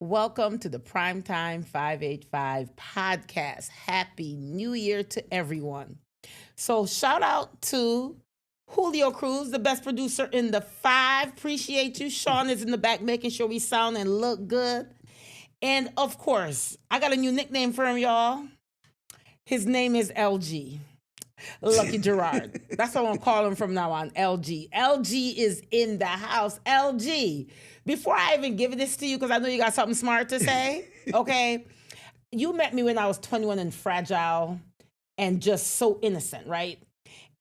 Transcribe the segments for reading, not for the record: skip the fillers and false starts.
Welcome to the Primetime 585 podcast. Happy New Year to everyone. So shout out to Julio Cruz, the best producer in the five. Appreciate you. Sean is in the back making sure we sound and look good. And of course, I got a new nickname for him, y'all. His name is LG. Lucky Gerard. That's what I'm going to call him from now on, LG. LG is in the house. LG, before I even give this to you, because I know you got something smart to say, okay? You met me when I was 21 and fragile and just so innocent, right?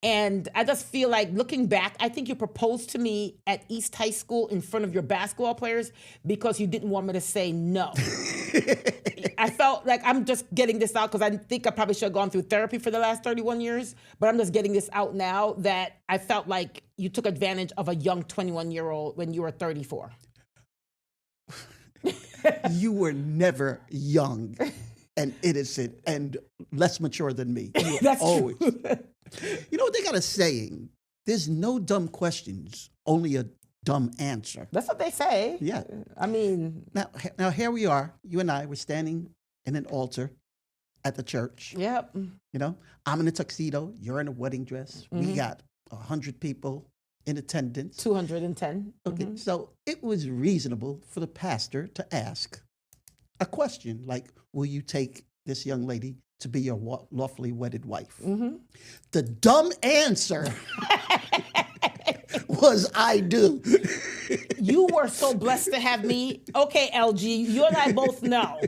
And I just feel like, looking back, I think you proposed to me at East High School in front of your basketball players because you didn't want me to say no. I felt like I'm just getting this out because I think I probably should have gone through therapy for the last 31 years, but I'm just getting this out now that I felt like you took advantage of a young 21-year-old when you were 34. You were never young and innocent and less mature than me. You were That's always. true. You know, they got a saying, there's no dumb questions, only a dumb answer. That's what they say. Yeah. I mean, Now here we are, you and I, we're standing in an altar at the church. yep. You know, I'm in a tuxedo, you're in a wedding dress. We got 100 people in attendance. 210. Okay, so it was reasonable for the pastor to ask a question like, will you take this young lady to be your lawfully wedded wife? The dumb answer was, I do. You were so blessed to have me. Okay, LG, you and I both know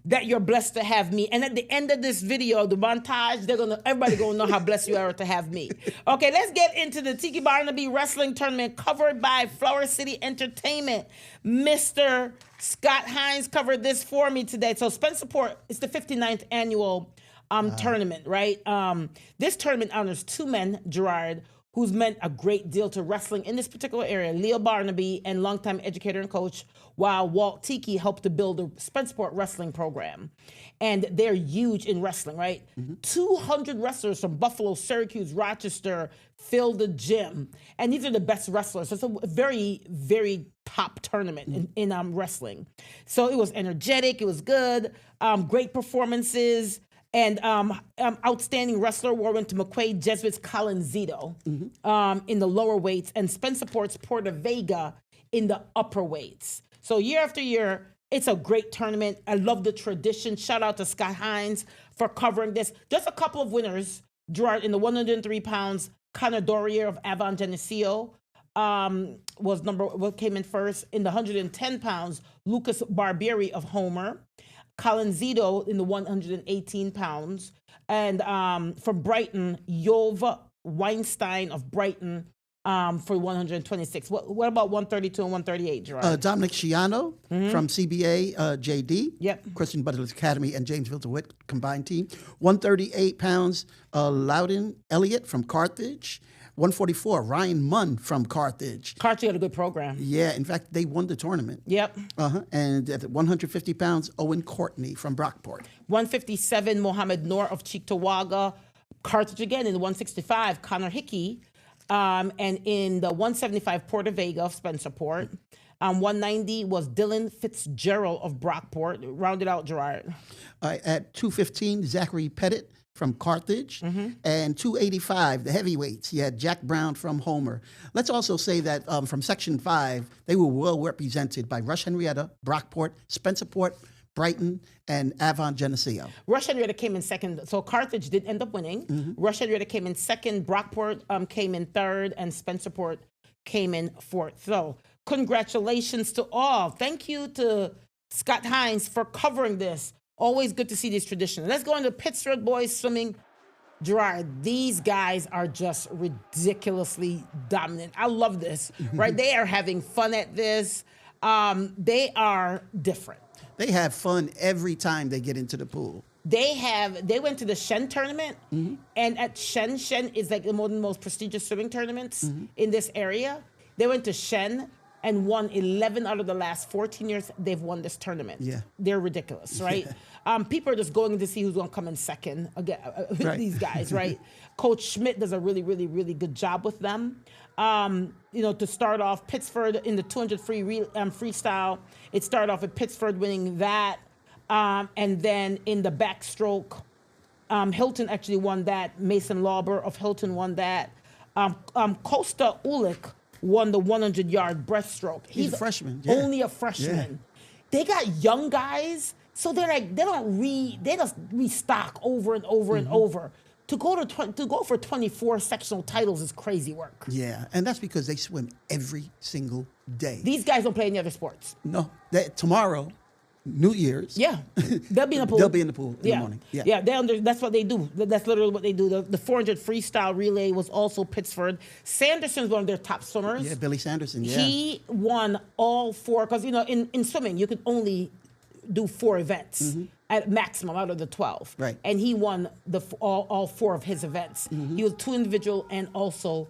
that you're blessed to have me. And at the end of this video, the montage, everybody gonna know how blessed you are to have me. Okay, let's get into the Tiki Barnaby Wrestling Tournament covered by Flower City Entertainment. Mr. Scott Hines covered this for me today. So Spencerport, it's the 59th annual tournament, right? This tournament honors two men, Gerard, who's meant a great deal to wrestling in this particular area, Leo Barnaby, and longtime educator and coach, while Walt Tiki helped to build the Spencerport wrestling program. And they're huge in wrestling, right? 200 wrestlers from Buffalo, Syracuse, Rochester fill the gym. And these are the best wrestlers. So it's a very, very top tournament in wrestling. So it was energetic, it was good, great performances. And outstanding wrestler award went to McQuaid Jesuits Colinzito in the lower weights, and Spencerport's Porta Vega in the upper weights. So year after year, it's a great tournament. I love the tradition. Shout out to Scott Hines for covering this. Just a couple of winners. Gerard in the 103 pounds, Conor Dorier of Avon Geneseo came in first. In the 110 pounds, Lucas Barbieri of Homer. Colinzito in the 118 pounds. And from Brighton, Yova Weinstein of Brighton for 126. What about 132 and 138, Gerard? Dominic Sciano from CBA JD. Yep. Christian Butler's Academy and James Vilter-Witt combined team. 138 pounds, Loudon Elliott from Carthage. 144, Ryan Munn from Carthage. Carthage had a good program. Yeah, in fact, they won the tournament. Yep. And at 150 pounds, Owen Courtney from Brockport. 157, Mohammed Noor of Cheektowaga. Carthage again in the 165, Connor Hickey. And in the 175, Porta Vega of Spencerport. 190 was Dylan Fitzgerald of Brockport. Rounded out, Gerard. At 215, Zachary Pettit from Carthage, and 285, the heavyweights. You had Jack Brown from Homer. Let's also say that from Section 5, they were well represented by Rush Henrietta, Brockport, Spencerport, Brighton, and Avon Geneseo. Rush Henrietta came in second. So Carthage did end up winning. Rush Henrietta came in second. Brockport came in third, and Spencerport came in fourth. So congratulations to all. Thank you to Scott Hines for covering this. Always good to see these traditions. Let's go into Pittsburgh boys swimming. Gerard, these guys are just ridiculously dominant. I love this, right? They are having fun at this. They are different. They have fun every time they get into the pool. They went to the Shen tournament, and at Shen is like one of the most prestigious swimming tournaments in this area. They went to Shen, and won 11 out of the last 14 years they've won this tournament. Yeah. They're ridiculous, right? People are just going to see who's going to come in second again. Right. These guys, right? Coach Schmidt does a really, really, really good job with them. To start off, Pittsford in the 200 freestyle, it started off with Pittsford winning that. And then in the backstroke, Hilton actually won that. Mason Lauber of Hilton won that. Costa Ulick won the 100-yard breaststroke. He's a freshman. Yeah. Only a freshman. They got young guys, so they're like they just restock over and over and over. To go for 24 sectional titles is crazy work. Yeah, and that's because they swim every single day. These guys don't play any other sports. No, tomorrow, New Year's. Yeah, they'll be in the pool. They'll be in the pool in the morning. Yeah. That's what they do. That's literally what they do. The 400 freestyle relay was also Pittsford. Sanderson's one of their top swimmers. Yeah, Billy Sanderson. Yeah, he won all four because in swimming you could only do 4 events at maximum out of the 12. Right. And he won all 4 of his events. He was 2 individual and also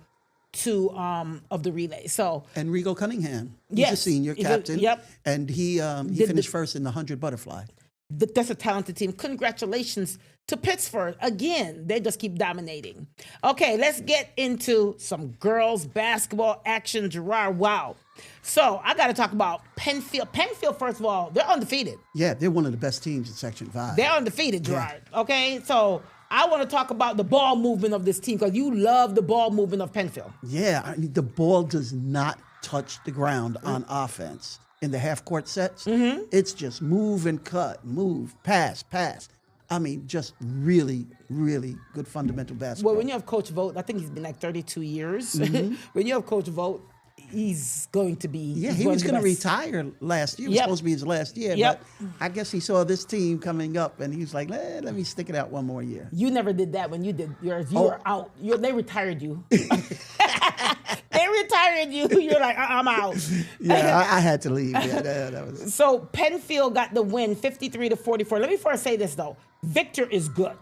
2 of the relay. So and Rigo Cunningham, he's a senior captain. Yep. And he finished first in the 100 butterfly. That's a talented team. Congratulations to Pittsford. Again, they just keep dominating. Okay, let's get into some girls basketball action, Gerard. Wow. So I got to talk about Penfield. Penfield, first of all, they're undefeated. Yeah, they're one of the best teams in Section 5. They're undefeated, Gerard. Yeah. Okay, so I want to talk about the ball movement of this team because you love the ball movement of Penfield. Yeah, I mean, the ball does not touch the ground on offense. In the half-court sets, it's just move and cut, move, pass. I mean, just really, really good fundamental basketball. Well, when you have Coach Vogt, I think he's been like 32 years. When you have Coach Vogt, he's going to be... Yeah, he was going to retire last year. It was supposed to be his last year. But I guess he saw this team coming up, and he was like, let me stick it out one more year. You never did that when you did yours. You were out. They retired you. They retired you. You're like, I'm out. Yeah, I had to leave. Yeah, that was it. So Penfield got the win, 53-44. Let me first say this, though. Victor is good.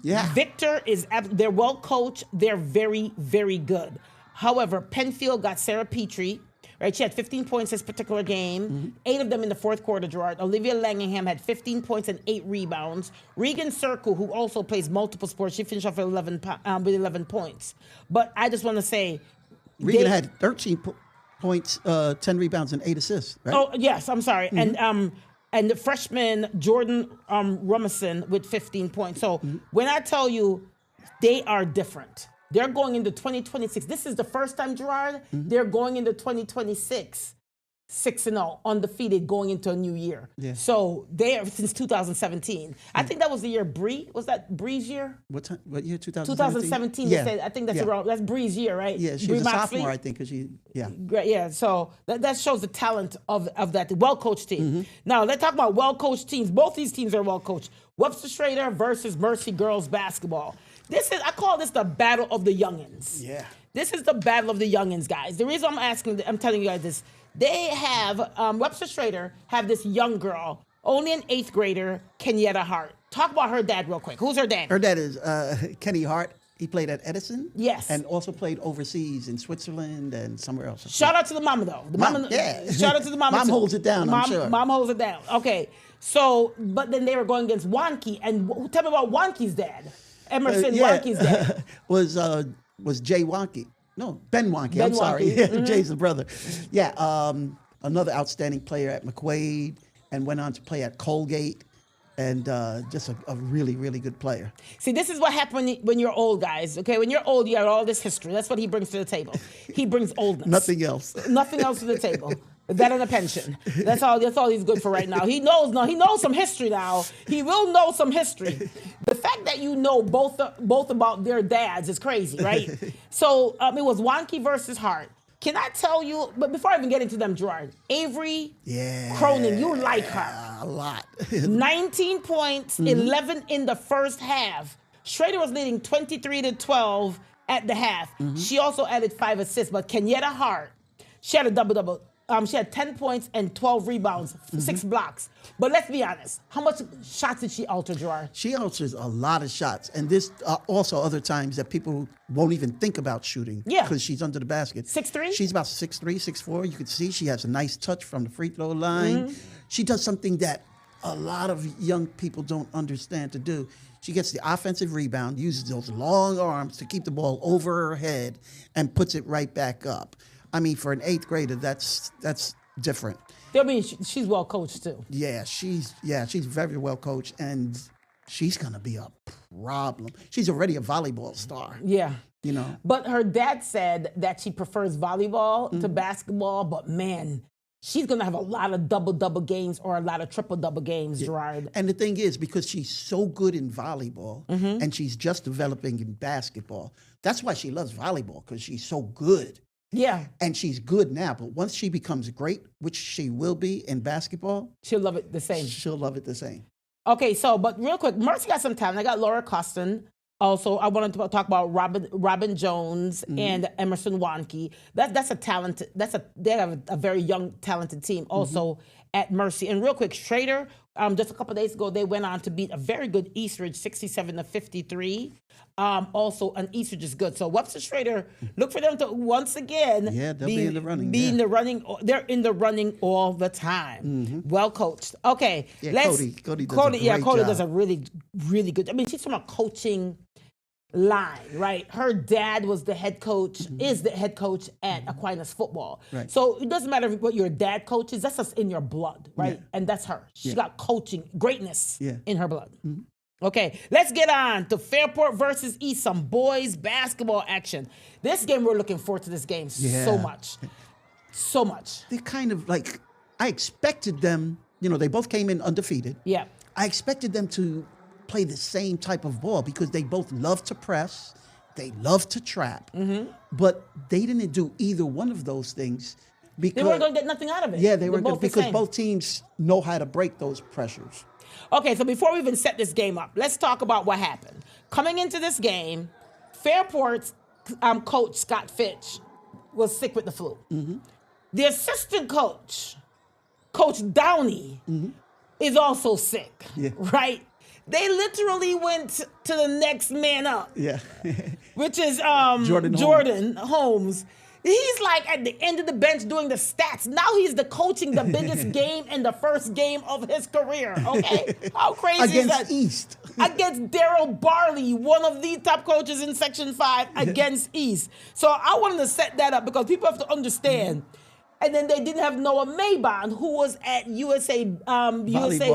Yeah. Victor they're well coached. They're very, very good. However, Penfield got Sarah Petrie, right? She had 15 points this particular game, 8 of them in the fourth quarter, Gerard. Olivia Langingham had 15 points and 8 rebounds. Regan Serku, who also plays multiple sports, she finished off with 11 points. But I just want to say... Regan had 13 points, 10 rebounds, and 8 assists, right? Oh, yes, I'm sorry. And the freshman Jordan Rumison with 15 points. So when I tell you they are different, they're going into 2026. This is the first time, Gerard, they're going into 2026 6-0, undefeated, going into a new year. Yeah. So they are since 2017. I think that was the year Bree. Was that Bree's year? What year? 2017. 2017. Yeah. They said, I think that's Bree's year, right? Yeah, she Bree was a Moxley. sophomore, I think, because Great, yeah. So that shows the talent of that well-coached team. Now, let's talk about well-coached teams. Both these teams are well-coached. Webster Schrader versus Mercy girls basketball. I call this the battle of the youngins. Yeah. This is the battle of the youngins, guys. The reason I'm telling you guys this, they have, Webster Schrader have this young girl, only an 8th grader, Kenyatta Hart. Talk about her dad real quick. Who's her dad? Her dad is Kenny Hart. He played at Edison. Yes. And also played overseas in Switzerland and somewhere else. Shout out to the mama, though. Yeah. Shout out to the mama, Mom too. holds it down, I'm sure. Mom holds it down. Okay. So, but then they were going against Wanke. And tell me about Wanke's dad. Emerson Wanke's dad. was Jay Wanke. No, Ben Wanke. Ben I'm sorry. Wanke. Jay's the brother. Yeah, another outstanding player at McQuaid and went on to play at Colgate. And just a really, really good player. See, this is what happens when you're old, guys. Okay, when you're old, you have all this history. That's what he brings to the table. He brings oldness. Nothing else. Nothing else to the table. That and a pension. That's all he's good for right now. He knows some history now. He will know some history. The fact that you know both about their dads is crazy, right? So it was Wanke versus Hart. Can I tell you, but before I even get into them, Gerard, Avery Cronin, you like her. A lot. 19 points, 11 in the first half. Schrader was leading 23-12 at the half. She also added 5 assists, but Kenyatta Hart, she had a double-double. She had 10 points and 12 rebounds, 6 blocks. But let's be honest. How much shots did she alter, Gerard? She alters a lot of shots. And this also other times that people won't even think about shooting. Yeah. Because she's under the basket. 6'3"? She's about 6'3", 6'4". You can see she has a nice touch from the free throw line. She does something that a lot of young people don't understand to do. She gets the offensive rebound, uses those long arms to keep the ball over her head, and puts it right back up. I mean, for an 8th grader, that's different. I mean, she's well coached too. Yeah, she's very well coached, and she's gonna be a problem. She's already a volleyball star. Yeah. You know. But her dad said that she prefers volleyball to basketball, but man, she's going to have a lot of double-double games or a lot of triple-double games, Gerard. And the thing is, because she's so good in volleyball and she's just developing in basketball, that's why she loves volleyball, because she's so good. Yeah. And she's good now, but once she becomes great, which she will be in basketball, She'll love it the same. she'll love it the same. Okay, but real quick, Mercy got some talent. I got Laura Costin. Also, I wanted to talk about Robin Jones and Emerson Wanke. That's a talent. They have a very young, talented team. Also at Mercy. And real quick, Schrader. Just a couple of days ago, they went on to beat a very good Eastridge, 67-53. Also, an Eastridge is good. So Webster Schrader, look for them to once again. Yeah, they'll be in the running. Be in the running. They're in the running all the time. Well coached. Okay, Yeah, Cody does a great Cody job. does a really, really good. I mean, she's from a coaching line, right? Her dad was the head coach, is the head coach at Aquinas football. Right. So it doesn't matter what your dad coaches, that's just in your blood, right? Yeah. And that's her. She Yeah. got coaching, greatness Yeah. in her blood. Okay, let's get on to Fairport versus East, some boys basketball action. This game, we're looking forward to this game so Yeah. much. So much. They're kind of like, I expected them, they both came in undefeated. Yeah. I expected them to play the same type of ball because they both love to press, they love to trap, but they didn't do either one of those things because They weren't going to get nothing out of it. Yeah, they They're weren't both the because same. both teams know how to break those pressures. Okay, so before we even set this game up, let's talk about what happened. Coming into this game, Fairport's coach, Scott Fitch, was sick with the flu. The assistant coach, Coach Downey, is also sick, Yeah. right? They literally went to the next man up, Yeah. which is Jordan Holmes. He's like at the end of the bench doing the stats. Now he's coaching the biggest game and the first game of his career. Okay, how crazy is Against that? East. Against Daryl Barley, one of the top coaches in Section 5, against East. So I wanted to set that up because people have to understand. And then they didn't have Noah Maybon, who was at USA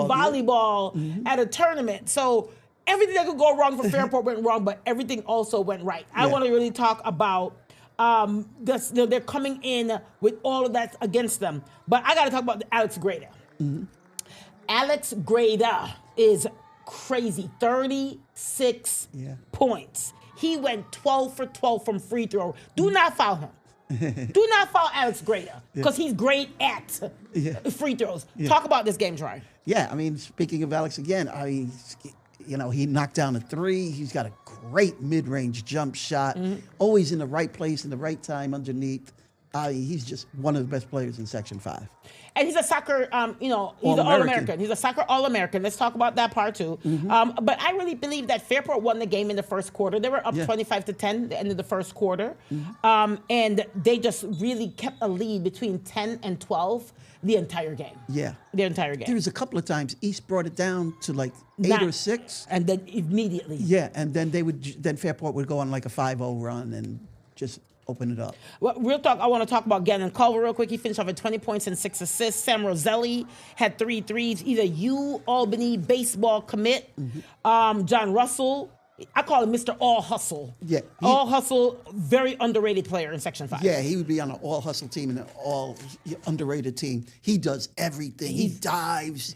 Volleyball at a tournament. So everything that could go wrong for Fairport went wrong, but everything also went right. I want to really talk about they're coming in with all of that against them. But I got to talk about Alex Grada. Alex Grada is crazy. 36 points. He went 12 for 12 from free throw. Do not foul him. Do not foul Alex Grada because he's great at free throws. Talk about this game, Troy. Yeah, I mean, speaking of Alex again, he knocked down a three. He's got a great mid-range jump shot, always in the right place, in the right time underneath. He's just one of the best players in Section 5. And he's a soccer, he's an All-American. He's a soccer All-American. Let's talk about that part too. But I really believe that Fairport won the game in the first quarter. They were up 25-10 at the end of the first quarter. And they just really kept a lead between 10 and 12 the entire game. Yeah. The entire game. There was a couple of times East brought it down to like 8 or 6. And then immediately. Yeah, and then then Fairport would go on like a 5-0 run and just open it up. Well, real talk, I want to talk about Gannon Culver real quick. He finished off at 20 points and 6 assists. Sam Roselli had 3 threes. He's a Albany baseball commit. John Russell, I call him Mr. All Hustle. Yeah. All Hustle, very underrated player in Section 5. Yeah, he would be on an all hustle team and an all underrated team. He does everything. He dives.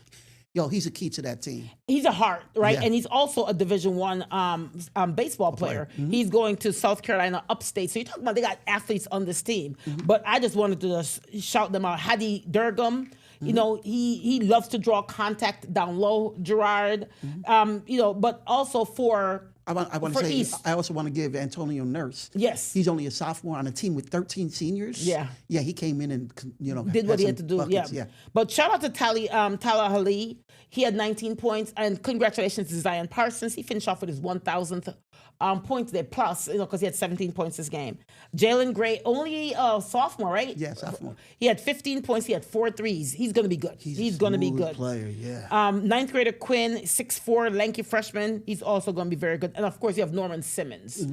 He's a key to that team. He's a heart, right? Yeah. And he's also a Division I baseball player. He's going to South Carolina upstate. So you're talking about they got athletes on this team. But I just wanted to just shout them out. Hadi Durgam, he loves to draw contact down low, Gerard. But also for I want for to say, East. I also want to give Antonio Nurse. Yes. He's only a sophomore on a team with 13 seniors. Yeah. Yeah, he came in and, Did what he had to some do. buckets, Yeah. But shout out to Tyler Haley. He had 19 points. And congratulations to Zion Parsons. He finished off with his 1,000th point today, plus, because he had 17 points this game. Jalen Gray, only a sophomore, right? Yeah, sophomore. He had 15 points. He had 4 threes. He's going to be good. He's going to be smooth good. player, yeah. Ninth grader Quinn, 6'4", lanky freshman. He's also going to be very good. And of course, you have Norman Simmons.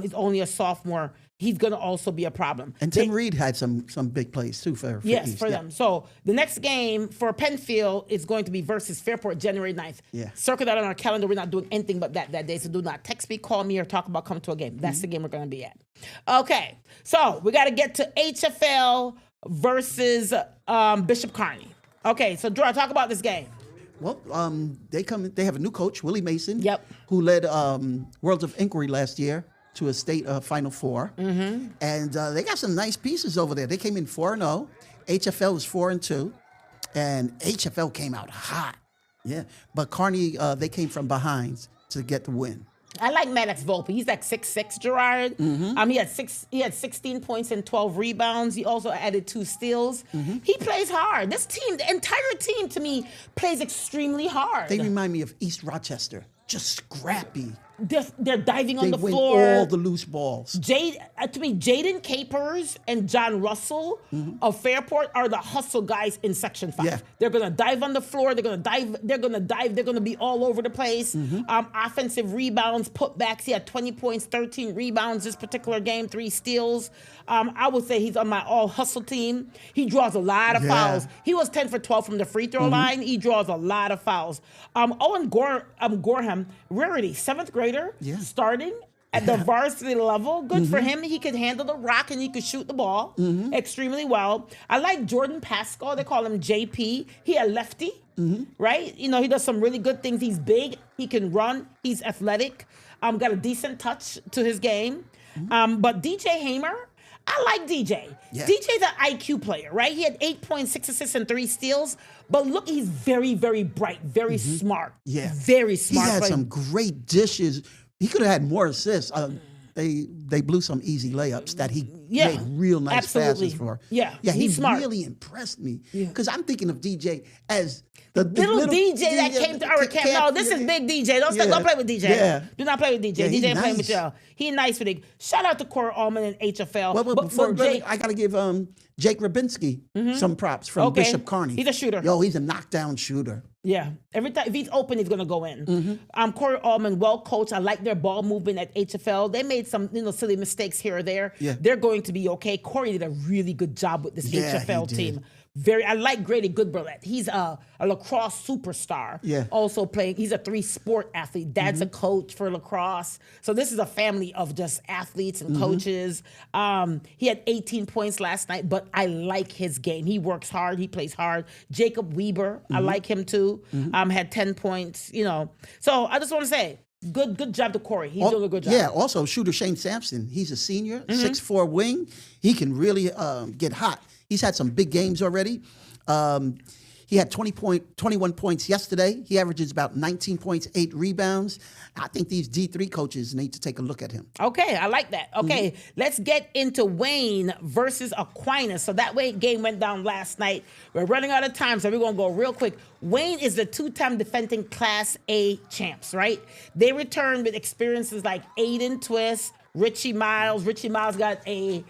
He's only a sophomore. He's going to also be a problem. And Tim Reed had some big plays too for Yes, East, for them. So the next game for Penfield is going to be versus Fairport January 9th. Yeah. Circle that on our calendar. We're not doing anything but that day. So do not text me, call me, or talk about coming to a game. That's the game we're going to be at. Okay. So we got to get to HFL versus Bishop Kearney. Okay. So Drew, talk about this game. Well, they have a new coach, Willie Mason. Yep. Who led Worlds of Inquiry last year to a state Final Four. And they got some nice pieces over there. They came in 4-0. HFL was 4-2. And HFL came out hot. Yeah. But Kearney, they came from behind to get the win. I like Maddox Volpe. He's like 6'6", Gerard. He had 16 points and 12 rebounds. He also added 2 steals. He plays hard. This team, the entire team, to me, plays extremely hard. They remind me of East Rochester. Just scrappy. They're diving on the They win floor. all the loose balls. To me, Jaden Capers and John Russell of Fairport are the hustle guys in Section 5. Yeah. They're gonna dive on the floor. They're gonna dive. They're gonna be all over the place. Offensive rebounds, putbacks. He had 20 points, 13 rebounds this particular game, 3 steals. I would say he's on my all hustle team. He draws a lot of fouls. He was 10 for 12 from the free throw line. He draws a lot of fouls. Owen Gorham, rarity, 7th grader, starting at the varsity level. Good for him. He could handle the rock and he could shoot the ball extremely well. I like Jordan Pascal. They call him JP. He a lefty, right? He does some really good things. He's big. He can run. He's athletic. Got a decent touch to his game. But DJ Hamer, I like DJ. Yeah. DJ's an IQ player, right? He had 8.6 assists and 3 steals. But look, he's very, very bright, very smart. Yeah. Very smart. He had some great dishes. He could have had more assists. They blew some easy layups that he made real nice passes for. Yeah, he he's smart. really impressed me. Because I'm thinking of DJ as the little DJ that came to our camp. No, this is big DJ. Don't play with DJ. Yeah. Do not play with DJ. Yeah, DJ ain't playing nice. with y'all. He nice with it. Shout out to Corey Allman and HFL. Well, I got to give Jake Rabinski some props from Bishop Kearney. He's a shooter. Yo, he's a knockdown shooter. Yeah. Every time if he's open, he's gonna go in. Corey Allman, well coached. I like their ball movement at HFL. They made some silly mistakes here or there. Yeah. They're going to be okay. Corey did a really good job with this HFL team. I like Grady Goodberlet. He's a lacrosse superstar. Yeah. Also playing. He's a 3-sport athlete. Dad's a coach for lacrosse. So this is a family of just athletes and coaches. He had 18 points last night, but I like his game. He works hard. He plays hard. Jacob Weber, I like him too. Had 10 points. So I just want to say, good job to Corey. He's doing a good job. Yeah. Also, shooter Shane Sampson. He's a senior, 6'4" wing. He can really get hot. He's had some big games already. He had 21 points yesterday. He averages about 19 points, 8 rebounds. I think these D3 coaches need to take a look at him. Okay, I like that. Okay, let's get into Wayne versus Aquinas. So that game went down last night. We're running out of time, so we're going to go real quick. Wayne is the 2-time defending Class A champs, right? They returned with experiences like Aiden Twist, Richie Miles. Richie Miles got a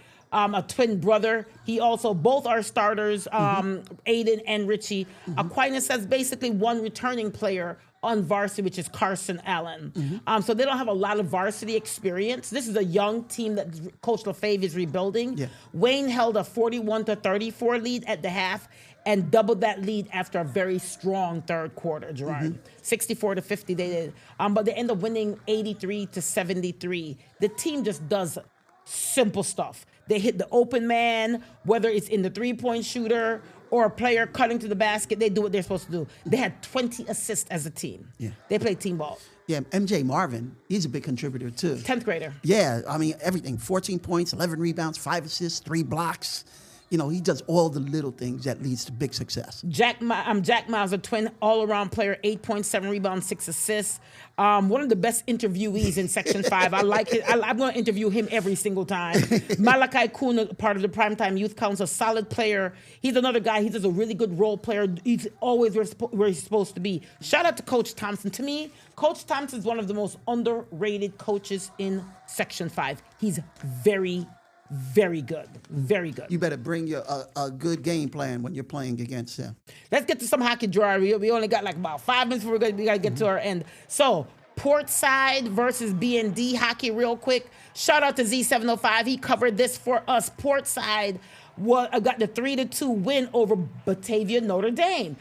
twin brother. He also, both are starters, Aiden and Richie. Aquinas has basically one returning player on varsity, which is Carson Allen. So they don't have a lot of varsity experience. This is a young team that Coach LaFave is rebuilding. Yeah. Wayne held a 41-34 lead at the half and doubled that lead after a very strong third quarter, Gerard. 64-50 they did. But they end up winning 83-73. The team just does simple stuff. They hit the open man, whether it's in the three-point shooter or a player cutting to the basket. They do what they're supposed to do. They had 20 assists as a team. Yeah. They played team ball. Yeah, MJ Marvin, he's a big contributor too. 10th grader. Yeah, I mean, everything. 14 points, 11 rebounds, 5 assists, 3 blocks. he does all the little things that leads to big success. Jack Miles, a twin all-around player, 8.7 rebounds, 6 assists. One of the best interviewees in Section 5. I like it. I'm going to interview him every single time. Malachi Kuhn, part of the Primetime Youth Council, solid player. He's another guy. He's just a really good role player. He's always where he's supposed to be. Shout out to Coach Thompson. To me, Coach Thompson is one of the most underrated coaches in Section 5. He's very, very good. Very good. You better bring your a good game plan when you're playing against him. Let's get to some hockey, Gerard. We only got like about 5 minutes before we got to get to our end. So, Portside versus B&D hockey real quick. Shout out to Z705. He covered this for us. Portside got the 3-2 win over Batavia Notre Dame.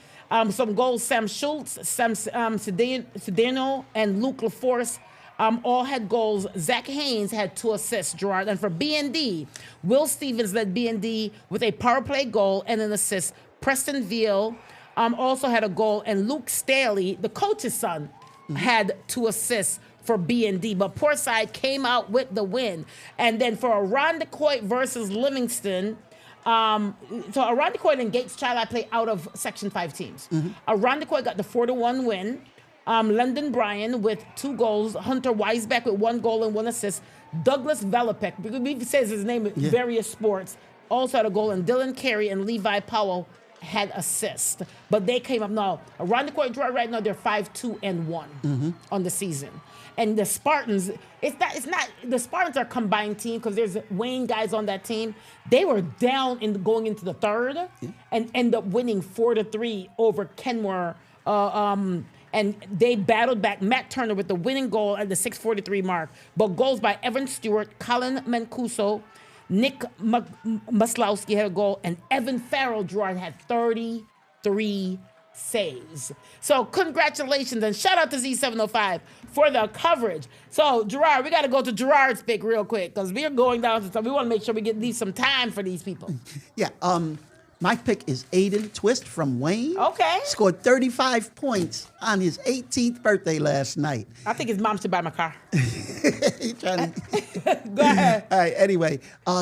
Some goals, Sam Schultz, Sam Cedeno, and Luke LaForce all had goals. Zach Haynes had 2 assists, Gerard. And for B&D, Will Stevens led B&D with a power play goal and an assist. Preston Veal also had a goal. And Luke Staley, the coach's son, had 2 assists for B&D. But Portside came out with the win. And then for Irondequoit versus Livingston, so Irondequoit and Gates Child I play out of Section 5 teams. Irondequoit got the 4-1 win. London Bryan with 2 goals. Hunter Weisbeck with 1 goal and 1 assist. Douglas Velopek, because he says his name in various sports, also had a goal. And Dylan Carey and Levi Powell had assists. But they came up now. Irondequoit right now, they're 5-2-1 on the season. And the Spartans, it's not the Spartans are a combined team because there's Wayne guys on that team. They were down in going into the third and end up winning 4-3 over Kenmore. And they battled back. Matt Turner with the winning goal at the 6:43 mark. But goals by Evan Stewart, Colin Mancuso, Nick Maslowski had a goal, and Evan Farrell Gerard had 33 saves. So congratulations and shout out to Z705 for the coverage. So Gerard, we got to go to Gerard's pick real quick because we're going down to some. We want to make sure we leave some time for these people. Yeah. My pick is Aiden Twist from Wayne. Okay. Scored 35 points on his 18th birthday last night. I think his mom should buy my car. He trying to... Go ahead. All right. Anyway,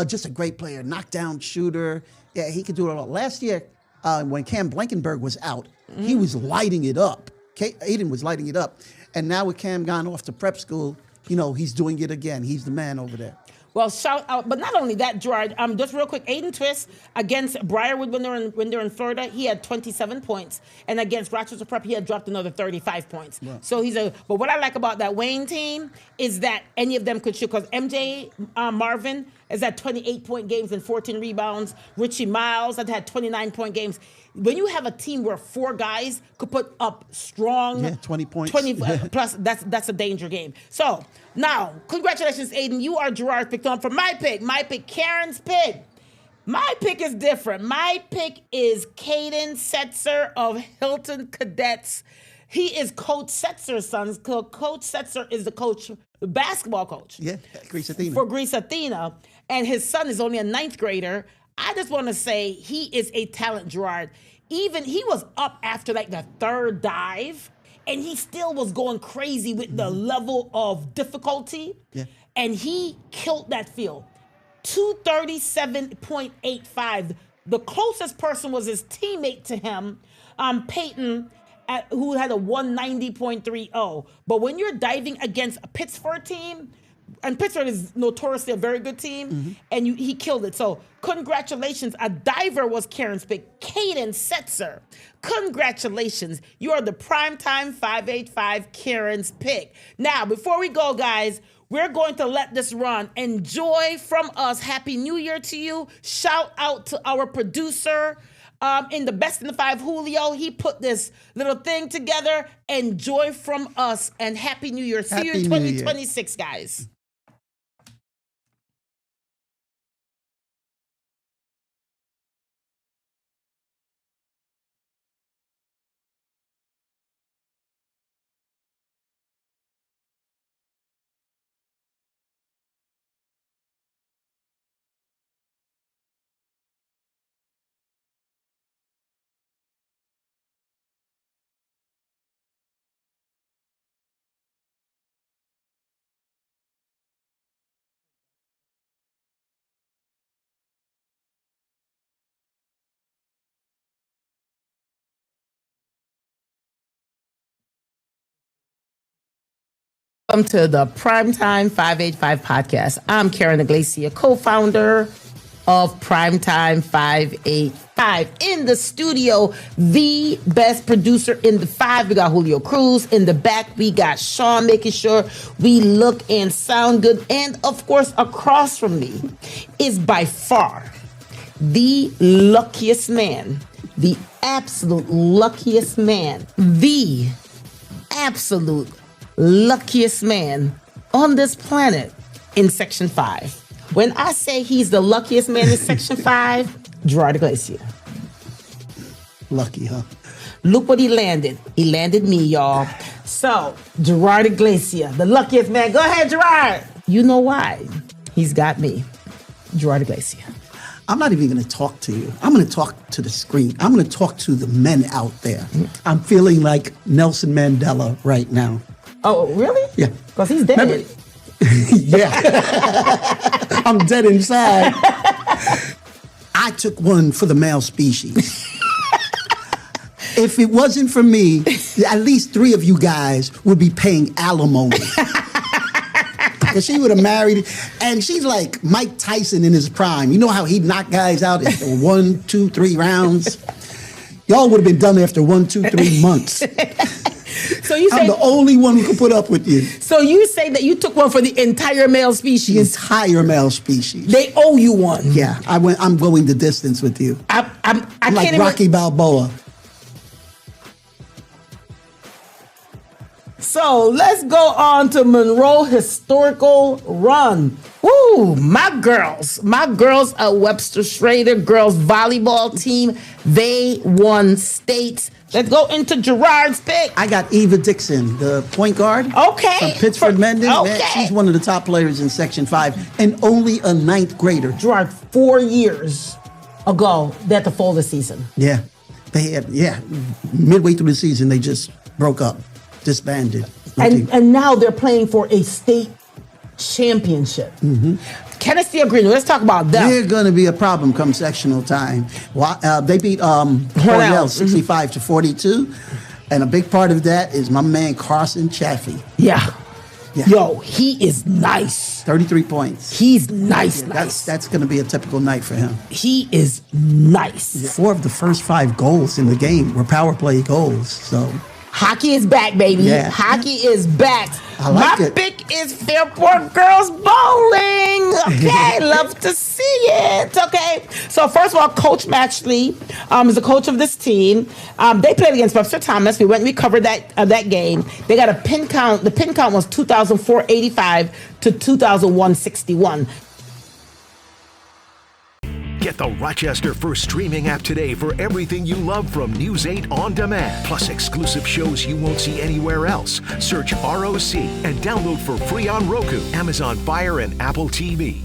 just a great player, knockdown shooter. Yeah, he could do it all. Last year, when Cam Blankenberg was out, he was lighting it up. Aiden was lighting it up. And now with Cam gone off to prep school, he's doing it again. He's the man over there. Well, shout out, but not only that, Gerard, just real quick, Aiden Twist against Briarwood when they're in Florida, he had 27 points. And against Rochester Prep, he had dropped another 35 points. Right. So but what I like about that Wayne team is that any of them could shoot, because MJ Marvin is at 28-point games and 14 rebounds. Richie Miles had 29-point games. When you have a team where 4 guys could put up strong 20 points, 20 plus, that's a danger game. So now, congratulations, Aiden. You are Gerard's pick. For my pick, Karen's pick. My pick is different. My pick is Caden Setzer of Hilton Cadets. He is Coach Setzer's son. Coach Setzer is the basketball coach. Yeah, Greece Athena. For Greece Athena. And his son is only a 9th grader. I just want to say he is a talent, Gerard. Even he was up after like the 3rd dive, and he still was going crazy with the level of difficulty. Yeah. And he killed that field. 237.85. The closest person was his teammate to him, Peyton, who had a 190.30. But when you're diving against a Pittsburgh team, and Pittsburgh is notoriously a very good team, and he killed it. So congratulations. A diver was Karen's pick, Caden Setzer. Congratulations. You are the Primetime 585 Karen's pick. Now, before we go, guys, we're going to let this run. Enjoy from us. Happy New Year to you. Shout out to our producer in the Best in the 5, Julio. He put this little thing together. Enjoy from us and Happy New Year. See you in 2026, guys. welcome to the Primetime 585 podcast. I'm Karen Iglesia, co-founder of Primetime 585. In the studio, the best producer in the 5. We got Julio Cruz. In the back, we got Sean, making sure we look and sound good. And of course, across from me is by far the luckiest man, the absolute luckiest man, the absolute luckiest man on this planet in Section 5. When I say he's the luckiest man in Section 5, Gerard Iglesia. Lucky, huh? Look what he landed. He landed me, y'all. So, Gerard Iglesia, the luckiest man. Go ahead, Gerard. You know why? He's got me. Gerard Iglesia. I'm not even going to talk to you. I'm going to talk to the screen. I'm going to talk to the men out there. I'm feeling like Nelson Mandela right now. Oh, really? Yeah. Because he's dead. Remember? Yeah. I'm dead inside. I took one for the male species. If it wasn't for me, at least 3 of you guys would be paying alimony. Because she would have married, and she's like Mike Tyson in his prime. You know how he knocked guys out after 1, 2, 3 rounds? Y'all would have been done after 1, 2, 3 months. So you say I'm the only one who could put up with you. So you say that you took one for the entire male The species? entire male species. They owe you one. Yeah, I'm going the distance with you. I I'm can't like even. Rocky Balboa. So let's go on to Monroe Historical Run. Woo, my girls at Webster Schrader girls volleyball team, they won states. Let's go into Gerard's pick. I got Eva Dixon, the point guard. Okay. From Pittsford Mendon. Okay. Man, she's one of the top players in Section 5 and only a 9th grader. Gerard, 4 years ago, they had to fold the season. Yeah. Midway through the season, they just broke up, disbanded. And now they're playing for a state championship. Mm-hmm. Tennessee Green, let's talk about them. They're going to be a problem come sectional time. They beat Cornell 65-42, and a big part of that is my man Carson Chaffee. Yeah. Yeah. Yo, he is nice. 33 points. He's nice. That's going to be a typical night for him. He is nice. 4 of the first 5 goals in the game were power play goals. So hockey is back, baby. Yeah. Hockey is back. I like My it. pick is Fairport Girls Bowling. Okay, love to see it. Okay, so first of all, Coach Matchley is the coach of this team. They played against Webster Thomas. We covered that game. They got a pin count. The pin count was 2,485 to 2,161. Get the Rochester First streaming app today for everything you love from News 8 On Demand, plus exclusive shows you won't see anywhere else. Search ROC and download for free on Roku, Amazon Fire, and Apple TV.